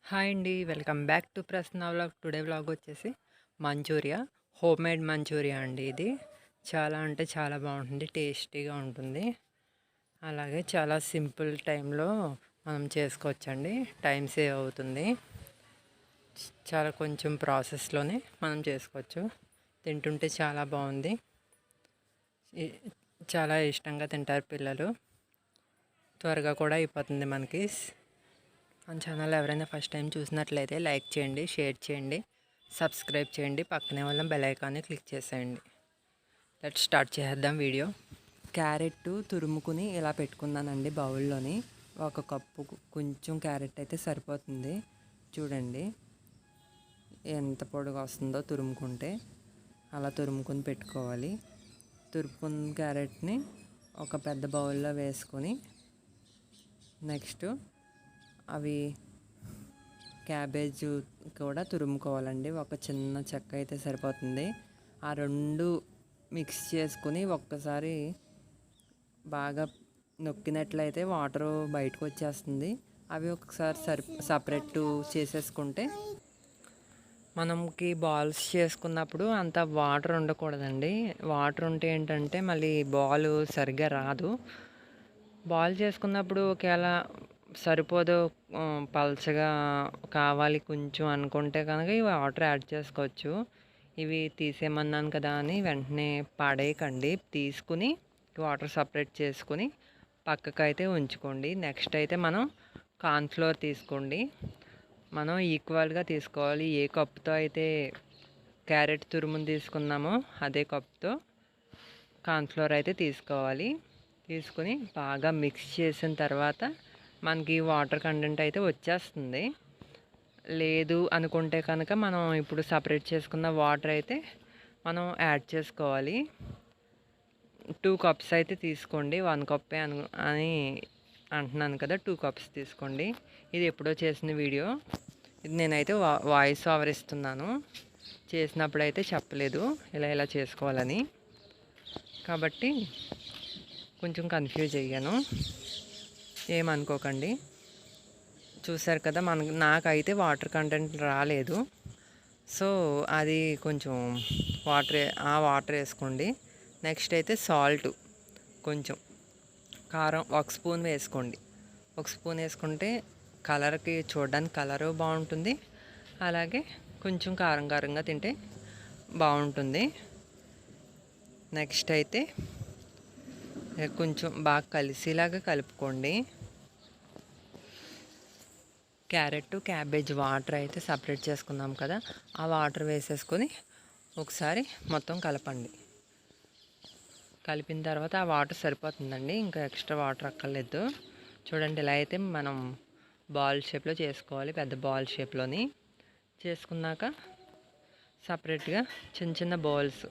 Hi అండి. Welcome back to Prasanna vlog. Today vlog వచ్చేసి Manchuria, homemade Manchuria అండి. ఇది చాలా అంటే చాలా బాగుంటుంది, టేస్టీగా ఉంటుంది. అలాగే చాలా సింపుల్ టైంలో మనం చేసుకోవచ్చండి. టైం సేవ్ అవుతుంది. చాలా కొంచెం ప్రాసెస్లోనే మనం చేసుకోవచ్చు. తింటుంటే చాలా బాగుంది. చాలా ఇష్టంగా తింటారు పిల్లలు. త్వరగా కూడా అయిపోతుంది మనకి. మన ఛానల్ ఎవరైనా ఫస్ట్ టైం చూసినట్లయితే లైక్ చేయండి, షేర్ చేయండి, సబ్స్క్రైబ్ చేయండి, పక్కనే ఉన్న బెల్ ఐకాన్ని క్లిక్ చేసేయండి. లెట్స్ స్టార్ట్ చేద్దాం వీడియో. క్యారెట్ తురుముకుని ఇలా పెట్టుకున్నానండి బౌల్లోని. ఒక కప్పు కొంచెం క్యారెట్ అయితే సరిపోతుంది. చూడండి ఎంత పొడిగా వస్తుందో తురుముకుంటే. అలా తురుముకుని పెట్టుకోవాలి. తురుముకున్న క్యారెట్ని ఒక పెద్ద బౌల్లో వేసుకొని నెక్స్ట్ అవి క్యాబేజ్ కూడా తురుముకోవాలండి. ఒక చిన్న చెక్క అయితే సరిపోతుంది. ఆ రెండు మిక్స్ చేసుకుని ఒక్కసారి బాగా నొక్కినట్లయితే వాటర్ బయటకు వచ్చేస్తుంది. అవి ఒకసారి సపరేట్ చేసేసుకుంటే మనకి బాల్స్ చేసుకున్నప్పుడు అంత వాటర్ ఉండకూడదండి. వాటర్ ఉంటే ఏంటంటే మళ్ళీ బాల్ సరిగ్గా రాదు. బాల్ చేసుకున్నప్పుడు ఒకవేళ సరిపోదు, పల్చగా కావాలి కొంచెం అనుకుంటే కనుక ఇవి వాటర్ యాడ్ చేసుకోవచ్చు. ఇవి తీసేయమన్నాను కదా అని వెంటనే పడేయకండి. తీసుకుని వాటర్ సపరేట్ చేసుకుని పక్కకైతే ఉంచుకోండి. నెక్స్ట్ అయితే మనం కార్న్ఫ్లోర్ తీసుకోండి. మనం ఈక్వల్గా తీసుకోవాలి. ఏ కప్తో అయితే క్యారెట్ తురుమును తీసుకున్నామో అదే కప్తో కార్న్ఫ్లోర్ అయితే తీసుకోవాలి. తీసుకుని బాగా మిక్స్ చేసిన తర్వాత మనకి వాటర్ కంటెంట్ అయితే వచ్చేస్తుంది. లేదు అనుకుంటే కనుక మనం ఇప్పుడు సపరేట్ చేసుకున్న వాటర్ అయితే మనం యాడ్ చేసుకోవాలి. 2 కప్స్ అయితే తీసుకోండి. 1 కప్పే అని అంటున్నాను కదా, 2 కప్స్ తీసుకోండి. ఇది ఎప్పుడో చేసిన వీడియో. ఇది నేనైతే వాయిస్ ఓవర్ ఇస్తున్నాను. చేసినప్పుడు అయితే చెప్పలేదు ఇలా చేసుకోవాలని, కాబట్టి కొంచెం కన్ఫ్యూజ్ అయ్యాను. ఏమనుకోకండి. చూసారు కదా, నాకైతే వాటర్ కంటెంట్ రాలేదు. సో అది కొంచెం వాటర్ వేసుకోండి. నెక్స్ట్ అయితే సాల్ట్, కొంచెం కారం 1 స్పూన్ వేసుకోండి. 1 స్పూన్ వేసుకుంటే కలర్కి, చూడడానికి కలరు బాగుంటుంది. అలాగే కొంచెం కారంగా తింటే బాగుంటుంది. నెక్స్ట్ అయితే కొంచెం బాగా కలిసేలాగా కలుపుకోండి. క్యారెట్, క్యాబేజ్ వాటర్ అయితే సపరేట్ చేసుకున్నాం కదా, ఆ వాటర్ వేసేసుకొని ఒకసారి మొత్తం కలపండి. కలిపిన తర్వాత ఆ వాటర్ సరిపోతుందండి, ఇంకా ఎక్స్ట్రా వాటర్ అక్కర్లేదు. చూడండి, ఇలా అయితే మనం బాల్ షేప్లో చేసుకోవాలి. పెద్ద బాల్ షేప్లోని చేసుకున్నాక సపరేట్గా చిన్న చిన్న బౌల్స్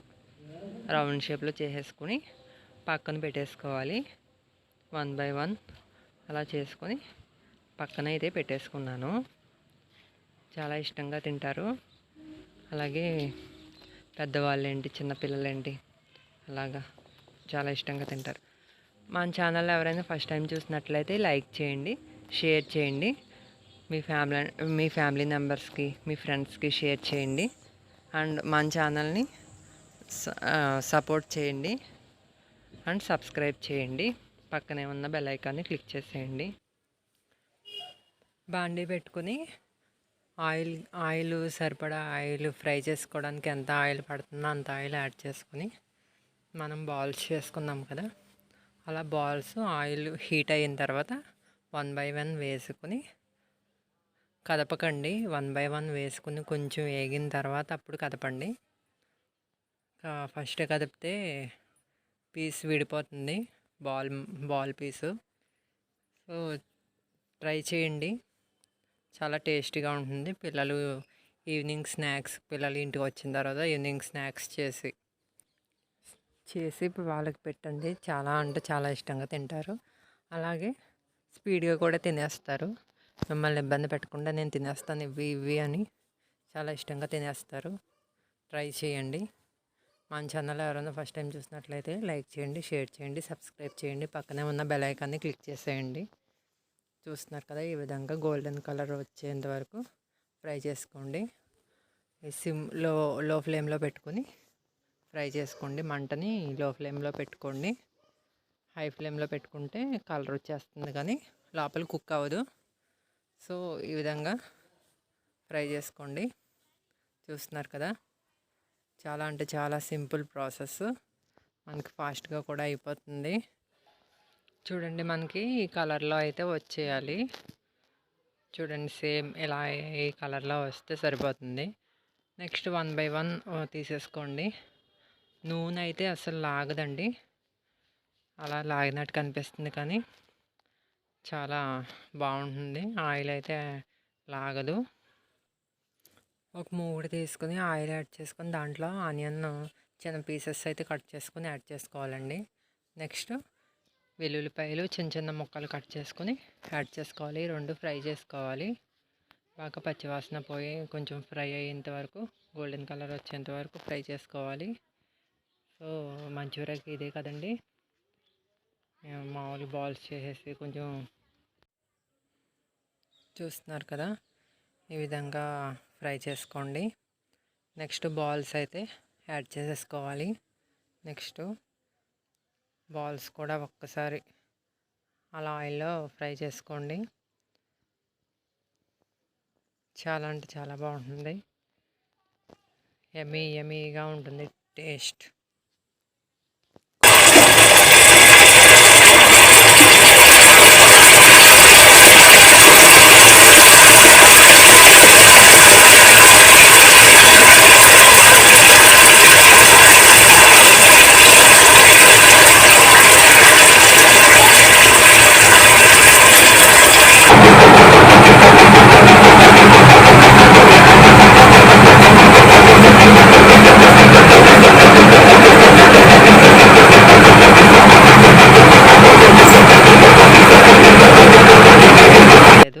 రౌండ్ షేప్లో చేసేసుకుని పక్కన పెట్టేసుకోవాలి. 1 బై 1 అలా చేసుకొని పక్కన అయితే పెట్టేసుకున్నాను. చాలా ఇష్టంగా తింటారు. అలాగే పెద్దవాళ్ళేంటి, చిన్నపిల్లలేంటి, అలాగా చాలా ఇష్టంగా తింటారు. మన ఛానల్ ఎవరైనా ఫస్ట్ టైం చూసినట్లయితే లైక్ చేయండి, షేర్ చేయండి. మీ ఫ్యామిలీ మెంబర్స్కి, మీ ఫ్రెండ్స్కి షేర్ చేయండి. అండ్ మన ఛానల్ని సపోర్ట్ చేయండి అండ్ సబ్స్క్రైబ్ చేయండి. పక్కనే ఉన్న బెల్ ఐకాన్ని క్లిక్ చేసేయండి. బాండీ పెట్టుకుని ఆయిల్ సరిపడా ఆయిల్ ఫ్రై చేసుకోవడానికి ఎంత ఆయిల్ పడుతుందో అంత ఆయిల్ యాడ్ చేసుకుని మనం బాల్స్ చేసుకున్నాం కదా, అలా బాల్స్ ఆయిల్ హీట్ అయిన తర్వాత 1 బై 1 వేసుకుని కదపకండి. 1 బై 1 వేసుకుని కొంచెం వేగిన తర్వాత అప్పుడు కదపండి. ఫస్ట్ కదిపితే పీస్ విడిపోతుంది, బాల్ పీసు. సో ట్రై చేయండి, చాలా టేస్టీగా ఉంటుంది. పిల్లలు ఇంటికి వచ్చిన తర్వాత ఈవినింగ్ స్నాక్స్ చేసి వాళ్ళకి పెట్టండి. చాలా అంటే చాలా ఇష్టంగా తింటారు. అలాగే స్పీడ్గా కూడా తినేస్తారు. మిమ్మల్ని ఇబ్బంది పెట్టకుండా నేను తినేస్తాను ఇవి అని చాలా ఇష్టంగా తినేస్తారు. ట్రై చేయండి. మన ఛానల్ ఎవరైనా ఫస్ట్ టైం చూసినట్లయితే లైక్ చేయండి, షేర్ చేయండి, సబ్స్క్రైబ్ చేయండి. పక్కనే ఉన్న బెల్ ఐకాన్ని క్లిక్ చేసేయండి. చూస్తున్నారు కదా, ఈ విధంగా గోల్డెన్ కలర్ వచ్చేంత వరకు ఫ్రై చేసుకోండి. ఈ లో ఫ్లేమ్లో పెట్టుకొని ఫ్రై చేసుకోండి. మంటని లో ఫ్లేమ్లో పెట్టుకోండి. హై ఫ్లేమ్లో పెట్టుకుంటే కలర్ వచ్చేస్తుంది కానీ లోపల కుక్ అవ్వదు. సో ఈ విధంగా ఫ్రై చేసుకోండి. చూస్తున్నారు కదా, చాలా అంటే చాలా సింపుల్ ప్రాసెస్, మనకి ఫాస్ట్గా కూడా అయిపోతుంది. చూడండి, మనకి ఈ కలర్లో అయితే వచ్చేయాలి. చూడండి, సేమ్ ఇలా ఈ కలర్లో వస్తే సరిపోతుంది. నెక్స్ట్ 1 బై 1 తీసేసుకోండి. నూనె అయితే అసలు లాగదండి, అలా లాగినట్టు కనిపిస్తుంది కానీ చాలా బాగుంటుంది. ఆయిల్ అయితే లాగదు. ఒక మూగుడు తీసుకుని ఆయిల్ యాడ్ చేసుకొని దాంట్లో ఆనియన్ చిన్న పీసెస్ అయితే కట్ చేసుకొని యాడ్ చేసుకోవాలండి. నెక్స్ట్ వెల్లుల్లిపాయలు చిన్న చిన్న ముక్కలు కట్ చేసుకొని యాడ్ చేసుకోవాలి. 2 ఫ్రై చేసుకోవాలి. బాగా పచ్చివాసన పోయి కొంచెం ఫ్రై అయ్యేంత వరకు, గోల్డెన్ కలర్ వచ్చేంత వరకు ఫ్రై చేసుకోవాలి. సో మంచూరియాకి ఇదే కదండి, మామూలు బాల్స్ చేసేసి కొంచెం చూస్తున్నారు కదా, ఈ విధంగా ఫ్రై చేసుకోండి. నెక్స్ట్ బాల్స్ అయితే యాడ్ చేసేసుకోవాలి. నెక్స్ట్ బాల్స్ కూడా ఒక్కసారి అలా ఆయిల్లో ఫ్రై చేసుకోండి. చాలా అంటే చాలా బాగుంటుంది, యమ్మీగా ఉంటుంది టేస్ట్.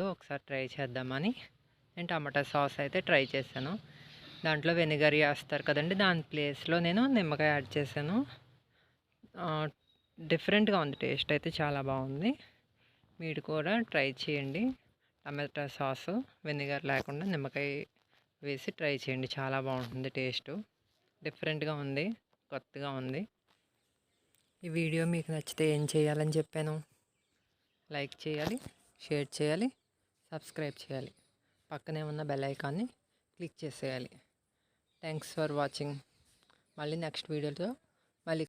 ఒకసారి ట్రై చేద్దామని నేను టమాటా సాస్ అయితే ట్రై చేశాను. దాంట్లో వెనిగర్ వేస్తారు కదండి, దాని ప్లేస్లో నేను నిమ్మకాయ యాడ్ చేశాను. డిఫరెంట్గా ఉంది, టేస్ట్ అయితే చాలా బాగుంది. మీరు కూడా ట్రై చేయండి. టమాటా సాసు వెనిగర్ లేకుండా నిమ్మకాయ వేసి ట్రై చేయండి, చాలా బాగుంటుంది. టేస్ట్ డిఫరెంట్గా ఉంది, కొత్తగా ఉంది. ఈ వీడియో మీకు నచ్చితే ఏం చేయాలని చెప్పాను? లైక్ చేయాలి, షేర్ చేయాలి, సబ్స్క్రైబ్ చేయాలి, పక్కనే ఉన్న బెల్ ఐకాన్ని క్లిక్ చేసేయాలి. Thanks for watching. మళ్ళీ నెక్స్ట్ వీడియోతో